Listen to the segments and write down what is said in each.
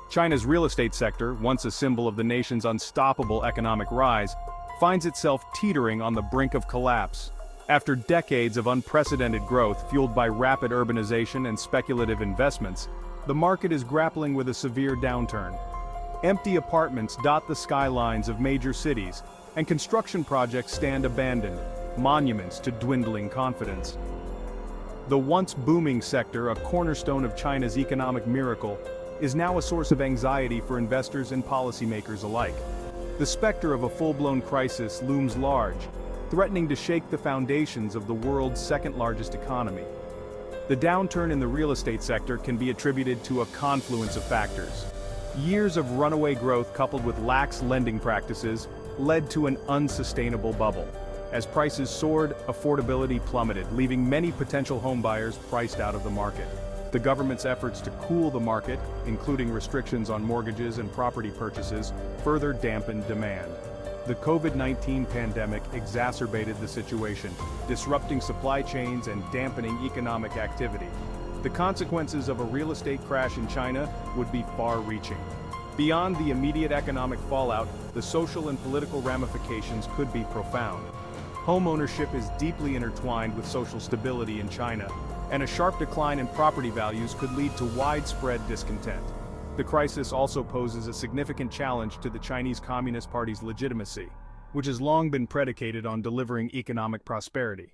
China's real estate sector, once a symbol of the nation's unstoppable economic rise, finds itself teetering on the brink of collapse. After decades of unprecedented growth fueled by rapid urbanization and speculative investments, the market is grappling with a severe downturn. Empty apartments dot the skylines of major cities, and construction projects stand abandoned, monuments to dwindling confidence. The once booming sector, a cornerstone of China's economic miracle, is now a source of anxiety for investors and policymakers alike. The specter of a full-blown crisis looms large, threatening to shake the foundations of the world's second-largest economy. The downturn in the real estate sector can be attributed to a confluence of factors. Years of runaway growth coupled with lax lending practices led to an unsustainable bubble. As prices soared, affordability plummeted, leaving many potential homebuyers priced out of the market. The government's efforts to cool the market, including restrictions on mortgages and property purchases, further dampened demand. The COVID-19 pandemic exacerbated the situation, disrupting supply chains and dampening economic activity. The consequences of a real estate crash in China would be far-reaching. Beyond the immediate economic fallout, the social and political ramifications could be profound. Homeownership is deeply intertwined with social stability in China, and a sharp decline in property values could lead to widespread discontent. The crisis also poses a significant challenge to the Chinese Communist Party's legitimacy, which has long been predicated on delivering economic prosperity.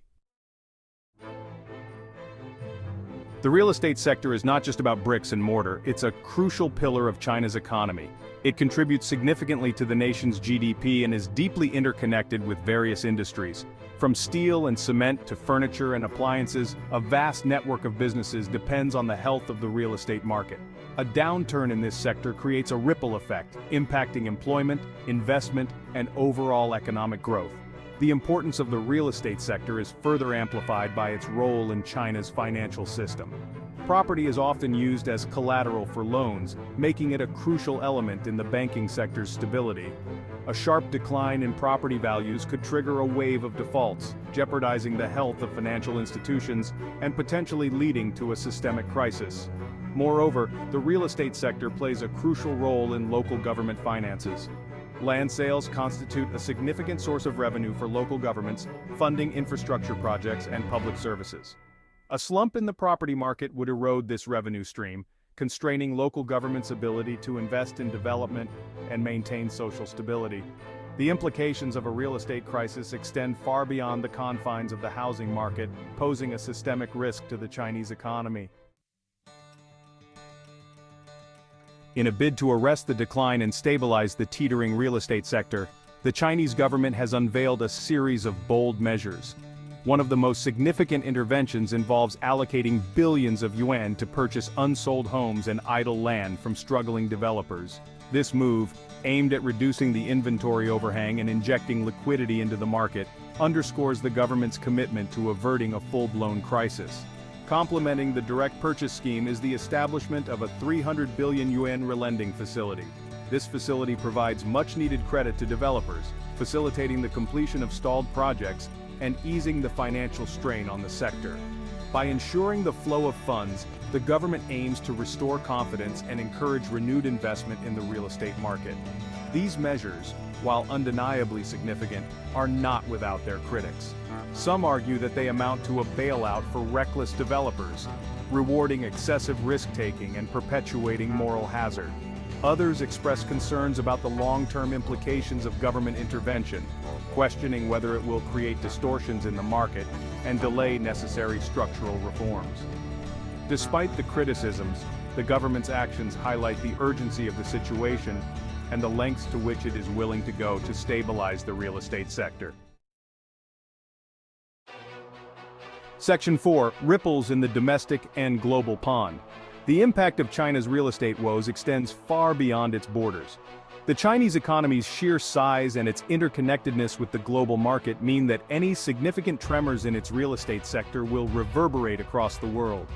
The real estate sector is not just about bricks and mortar, it's a crucial pillar of China's economy. It contributes significantly to the nation's GDP and is deeply interconnected with various industries. From steel and cement to furniture and appliances, a vast network of businesses depends on the health of the real estate market. A downturn in this sector creates a ripple effect, impacting employment, investment, and overall economic growth. The importance of the real estate sector is further amplified by its role in China's financial system. Property is often used as collateral for loans, making it a crucial element in the banking sector's stability. A sharp decline in property values could trigger a wave of defaults, jeopardizing the health of financial institutions and potentially leading to a systemic crisis. Moreover, the real estate sector plays a crucial role in local government finances. Land sales constitute a significant source of revenue for local governments, funding infrastructure projects and public services. A slump in the property market would erode this revenue stream, constraining local governments' ability to invest in development and maintain social stability. The implications of a real estate crisis extend far beyond the confines of the housing market, posing a systemic risk to the Chinese economy. In a bid to arrest the decline and stabilize the teetering real estate sector, the Chinese government has unveiled a series of bold measures. One of the most significant interventions involves allocating billions of yuan to purchase unsold homes and idle land from struggling developers. This move, aimed at reducing the inventory overhang and injecting liquidity into the market, underscores the government's commitment to averting a full-blown crisis. Complementing the direct purchase scheme is the establishment of a 300 billion yuan relending facility. This facility provides much-needed credit to developers, facilitating the completion of stalled projects and easing the financial strain on the sector. By ensuring the flow of funds, the government aims to restore confidence and encourage renewed investment in the real estate market. These measures, while undeniably significant, are not without their critics. Some argue that they amount to a bailout for reckless developers, rewarding excessive risk-taking and perpetuating moral hazard. Others express concerns about the long-term implications of government intervention, questioning whether it will create distortions in the market and delay necessary structural reforms. Despite the criticisms, the government's actions highlight the urgency of the situation and the lengths to which it is willing to go to stabilize the real estate sector. Section 4. Ripples in the domestic and global pond. The impact of China's real estate woes extends far beyond its borders. The Chinese economy's sheer size and its interconnectedness with the global market mean that any significant tremors in its real estate sector will reverberate across the world.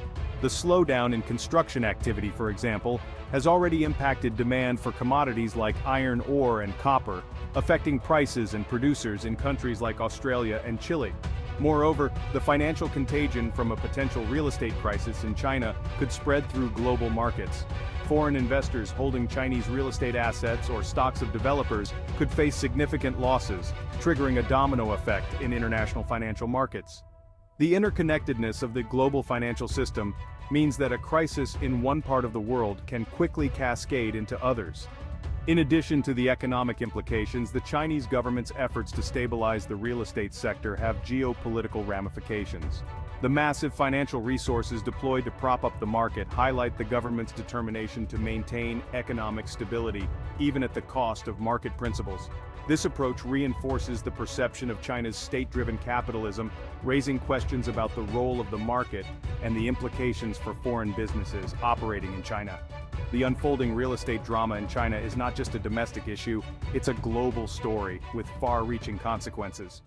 The slowdown in construction activity, for example, has already impacted demand for commodities like iron ore and copper, affecting prices and producers in countries like Australia and Chile. Moreover, the financial contagion from a potential real estate crisis in China could spread through global markets. Foreign investors holding Chinese real estate assets or stocks of developers could face significant losses, triggering a domino effect in international financial markets. The interconnectedness of the global financial system means that a crisis in one part of the world can quickly cascade into others. In addition to the economic implications, the Chinese government's efforts to stabilize the real estate sector have geopolitical ramifications. The massive financial resources deployed to prop up the market highlight the government's determination to maintain economic stability, even at the cost of market principles. This approach reinforces the perception of China's state-driven capitalism, raising questions about the role of the market and the implications for foreign businesses operating in China. The unfolding real estate drama in China is not just a domestic issue, it's a global story with far-reaching consequences.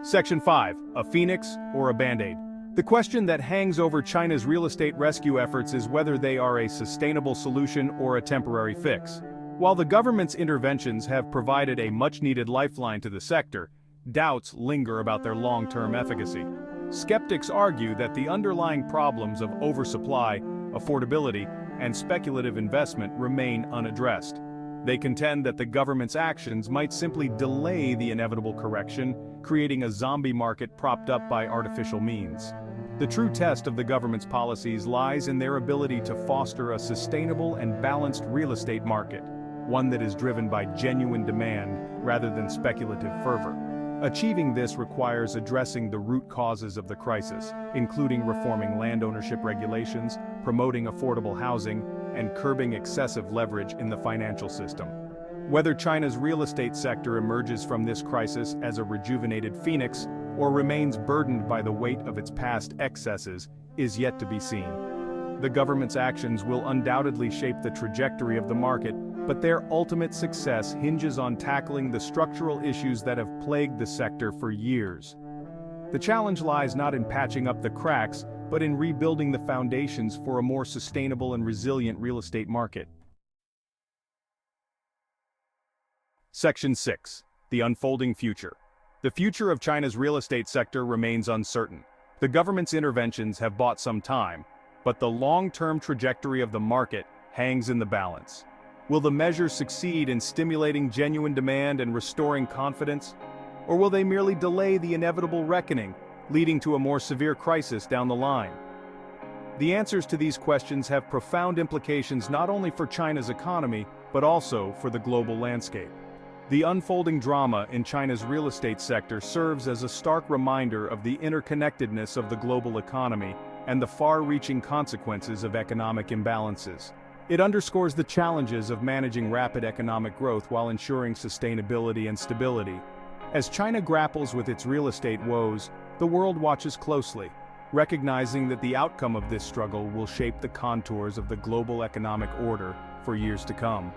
Section 5. A phoenix or a band-aid? The question that hangs over China's real estate rescue efforts is whether they are a sustainable solution or a temporary fix. While the government's interventions have provided a much-needed lifeline to the sector, doubts linger about their long-term efficacy. Skeptics argue that the underlying problems of oversupply, affordability, and speculative investment remain unaddressed. They contend that the government's actions might simply delay the inevitable correction, creating a zombie market propped up by artificial means. The true test of the government's policies lies in their ability to foster a sustainable and balanced real estate market, one that is driven by genuine demand rather than speculative fervor. Achieving this requires addressing the root causes of the crisis, including reforming land ownership regulations, promoting affordable housing, and curbing excessive leverage in the financial system. Whether China's real estate sector emerges from this crisis as a rejuvenated phoenix or remains burdened by the weight of its past excesses is yet to be seen. The government's actions will undoubtedly shape the trajectory of the market, but their ultimate success hinges on tackling the structural issues that have plagued the sector for years. The challenge lies not in patching up the cracks, but in rebuilding the foundations for a more sustainable and resilient real estate market. Section 6. The unfolding future. The future of China's real estate sector remains uncertain. The government's interventions have bought some time, but the long-term trajectory of the market hangs in the balance. Will the measures succeed in stimulating genuine demand and restoring confidence? Or will they merely delay the inevitable reckoning, leading to a more severe crisis down the line? The answers to these questions have profound implications not only for China's economy, but also for the global landscape. The unfolding drama in China's real estate sector serves as a stark reminder of the interconnectedness of the global economy and the far-reaching consequences of economic imbalances. It underscores the challenges of managing rapid economic growth while ensuring sustainability and stability. As China grapples with its real estate woes, the world watches closely, recognizing that the outcome of this struggle will shape the contours of the global economic order for years to come.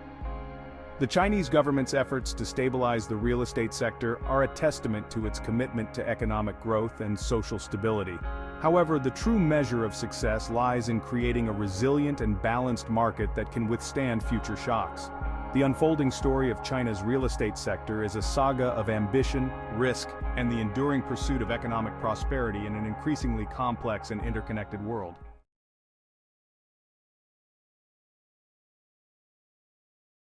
The Chinese government's efforts to stabilize the real estate sector are a testament to its commitment to economic growth and social stability. However, the true measure of success lies in creating a resilient and balanced market that can withstand future shocks. The unfolding story of China's real estate sector is a saga of ambition, risk, and the enduring pursuit of economic prosperity in an increasingly complex and interconnected world.